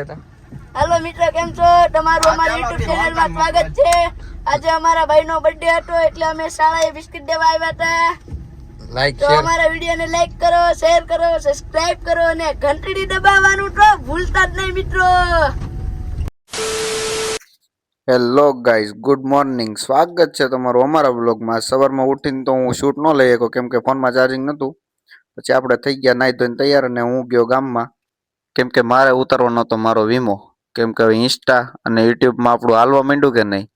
Hello मित्र केम छो તમારું અમારી YouTube ચેનલ માં સ્વાગત છે। આજે અમારા ભાઈનો બર્થડે હતો એટલે અમે શાળાએ બિસ્કિટ દેવા આવ્યા હતા। લાઈક તો શેર અમારા વિડિયોને લાઈક કરો, શેર કરો, સબસ્ક્રાઇબ કરો અને ઘંટડી દબાવવાનું તો ભૂલતા જ નહીં મિત્રો। Hello guys, good morning. સ્વાગત છે તમારું અમારા વ્લોગમાં। સવારમાં ઉઠીને તો હું શૂટ ન લઈ શક્યો કેમ કે ફોનમાં ચાર્જિંગ નહોતું। પછી આપણે થઈ ગયા નાઈ ધોઈને તૈયાર અને હું ગયો ગામમાં કેમ કે મારે ઉતારવાનો હતો મારો વીમો। કેમ કે હવે ઇન્સ્ટા અને યુટ્યુબમાં આપણું હાલવા માંડ્યું કે નહીં,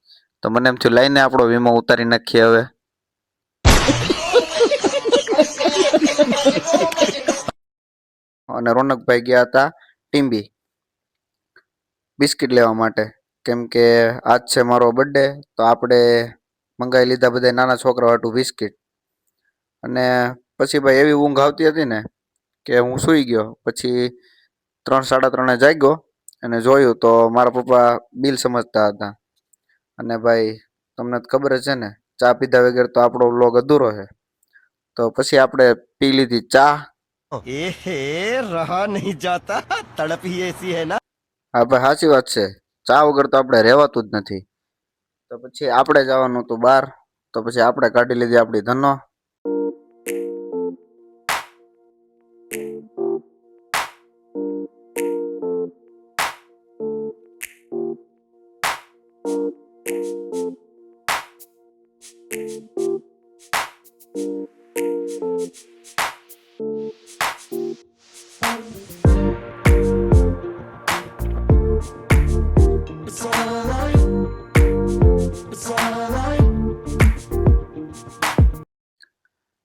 તો મને એમ થયું લઈને આપણો વીમો ઉતારી નાખીએ હવે। અને રોનકભાઈ ગયા હતા ટીમ્બી બિસ્કિટ લેવા માટે કેમ કે આજ છે મારો બર્થડે, તો આપણે મંગાવી લીધા બધા નાના છોકરા હાટું બિસ્કિટ। અને પછી ભાઈ એવી ઊંઘ આવતી હતી ને કે હું સૂઈ ગયો। પછી 3-3:30 જાગ્યો અને જોયું તો મારા પપ્પા બિલ સમજતા હતા। અને ભાઈ તમને તો ખબર જ છે ને, ચા પીધા વગર તો આપણો વ્લોગ અધૂરો છે। તો પછી આપણે પી લીધી ચા। एहे रहा नहीं जाता, तड़प ही ऐसी है ना। હા ભાઈ સાચી વાત છે, ચા વગર તો આપણે રહેવાતું જ નથી। તો પછી આપણે જવાનું હતું બહાર, તો પછી આપણે કાઢી લીધી આપણી ધનો।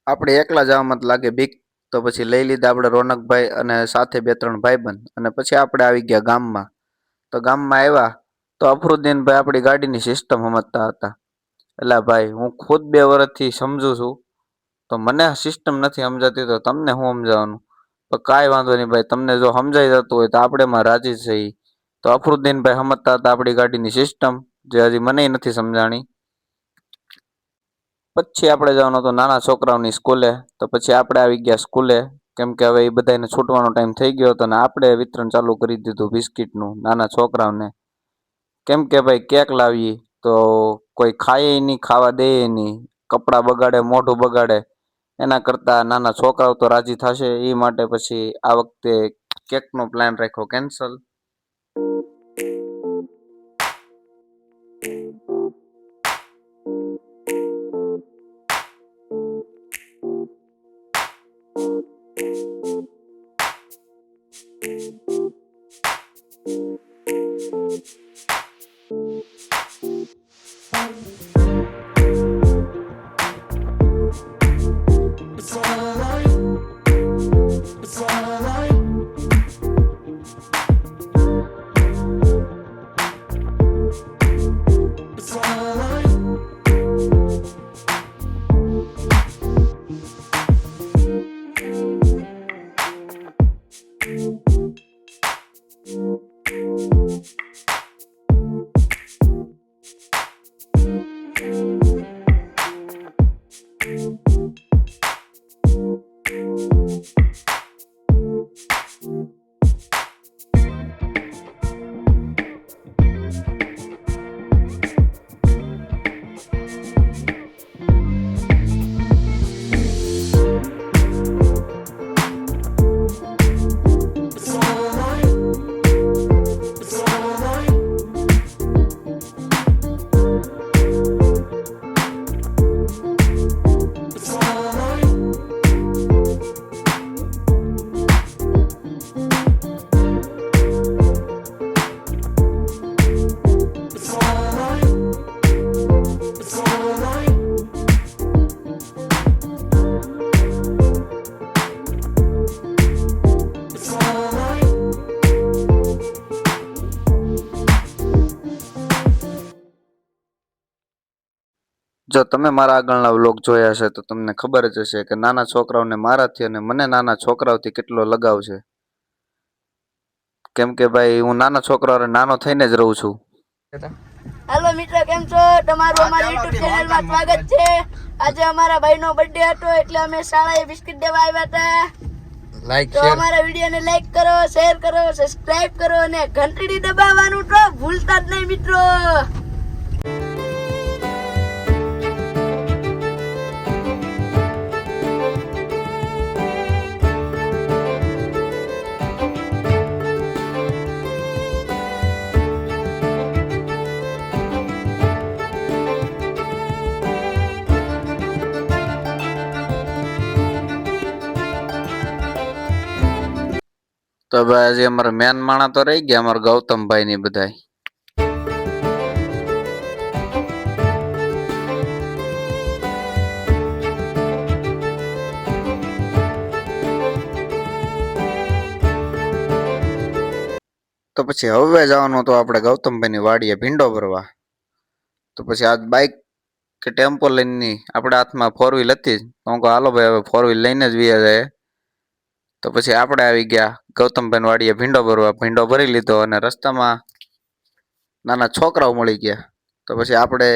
આપણે એકલા જવામાં લાગે બીક, તો પછી લઈ લીધા આપણે રોનકભાઈ અને સાથે 2-3 ભાઈબંધ। અને પછી આપણે આવી ગયા ગામમાં। તો ગામમાં આવ્યા તો અફરુદ્દીનભાઈ આપણી ગાડીની સિસ્ટમ સમજતા હતા। એટલે ભાઈ હું ખુદ 2 વર્ષથી સમજુ છું, તો મને સિસ્ટમ નથી સમજાતી તો તમને હું સમજાવવાનું? તો કાંઈ વાંધો નહીં ભાઈ, તમને જો સમજાઈ જતું હોય તો આપણે એમાં રાજી છીએ। તો અફરુદ્દીનભાઈ સમજતા હતા આપણી ગાડીની સિસ્ટમ, જે હજી મને નથી સમજાણી। પછી આપણે જવાનું હતું નાના છોકરાઓની સ્કૂલે। તો પછી આપણે આવી ગયા સ્કૂલે કેમ કે હવે એ બધાને છૂટવાનો ટાઈમ થઈ ગયો હતો, અને આપણે વિતરણ ચાલુ કરી દીધું બિસ્કિટનું નાના છોકરાઓને। કેમ કે ભાઈ કેક લાવીએ તો કોઈ ખાય નહીં, ખાવા દે નહીં, કપડાં બગાડે, મોઢું બગાડે, એના કરતાં નાના છોકરાઓ તો રાજી થશે, એ માટે પછી આ વખતે કેકનો પ્લાન રાખ્યો કેન્સલ। જો તમે મારા આગળના વ્લોગ જોયા હશે તો તમને ખબર જ હશે કે નાના છોકરાઓને મારાથી અને મને નાના છોકરાઓથી કેટલો લગાવ છે। કેમ કે ભાઈ હું નાના છોકરાઓને નાનો થઈને જ રહું છું। हेलो मित्र केम छो તમારું અમારી YouTube ચેનલ માં સ્વાગત છે। આજે અમારા ભાઈનો બર્થડે હતો એટલે અમે શાળાએ બિસ્કિટ દેવા આવ્યા હતા। લાઈક તો અમારા વિડીયોને લાઈક કરો, શેર કરો, સબસ્ક્રાઇબ કરો અને ઘંટડી દબાવવાનું તો ભૂલતા જ નહીં મિત્રો. તો ભાઈ હજી અમારા મેન માણા તો રહી ગયા અમારા ગૌતમભાઈ ની બધાય. તો પછી હવે જવાનું તો આપણે ગૌતમભાઈ ની વાડીએ ભીંડો ભરવા. તો પછી આજ બાઇક કે ટેમ્પો લઈને આપણે હાથમાં 4 વ્હીલ હતી જ. તો હું કહું હાલો ભાઈ હવે 4 વ્હીલ લઈને જ વ્યા જાય. તો પછી આપણે આવી ગયા ગૌતમભાઈ વાડીએ ભીંડો ભરવા. ભીંડો ભરી લીધો અને રસ્તામાં નાના છોકરાઓ મળી ગયા. તો પછી આપણે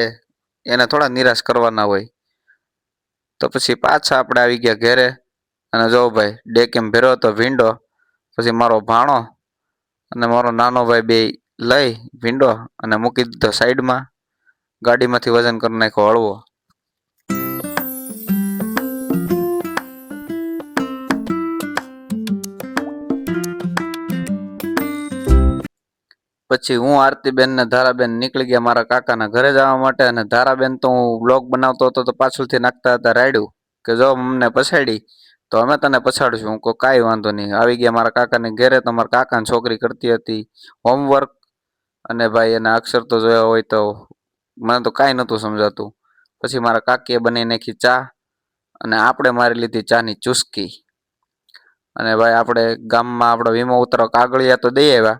એને થોડા નિરાશ કરવાના હોય. તો પછી પાછા આપણે આવી ગયા ઘરે અને જો ભાઈ ડેકેમ ભર્યો હતો ભીંડો. પછી મારો ભાણો અને મારો નાનો ભાઈ બે લઈ ભીંડો અને મૂકી દીધો સાઈડમાં. ગાડીમાંથી વજન કરી નાખ્યો હળવો. પછી હું આરતીબેન ને ધારાબેન નીકળી ગયા મારા કાકાના ઘરે જવા માટે. અને ધારાબેન તો હું બ્લોગ બનાવતો હતો તો પાછળથી નાખતા હતા રાયડું કે જો અમને પછાડી તો અમે તને પછાડશું. હું કહું કાંઈ વાંધો નહીં. આવી ગયા મારા કાકાને ઘરે. તો મારા કાકાની છોકરી કરતી હતી હોમવર્ક. અને ભાઈ એના અક્ષર તો જોયા હોય તો મને તો કાંઈ નહોતું સમજાતું. પછી મારા કાકીએ બનાવી નાખી ચા અને આપણે મારી લીધી ચાની ચુસ્કી. અને ભાઈ આપણે ગામમાં આપણો વીમો ઉતરો કાગળિયા તો દઈ આવ્યા.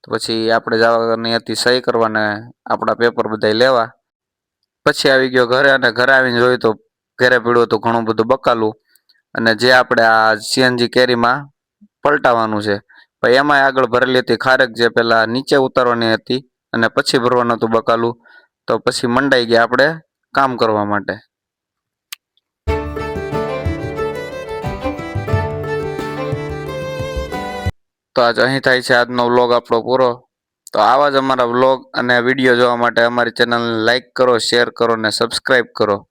તો પછી આપણે જવાની હતી સહી કરવાને આપણા પેપર બધા લેવા. પછી આવી ગયો ઘરે અને ઘરે આવીને જોયું તો ઘરે પીડ્યું હતું ઘણું બધું બકાલું. અને જે આપણે આ સીએનજી કેરીમાં પલટાવવાનું છે. પછી એમાં આગળ ભરેલી હતી ખારેક જે પેલા નીચે ઉતારવાની હતી અને પછી ભરવાનું હતું બકાલું. તો પછી મંડાઈ ગયા આપણે કામ કરવા માટે. તો આજ અહીં થાય છે આજનો વ્લોગ આપણો પૂરો. તો આવા જ અમારા વ્લોગ અને વિડીયો જોવા માટે અમારી ચેનલને લાઈક કરો, શેર કરો અને સબસ્ક્રાઈબ કરો.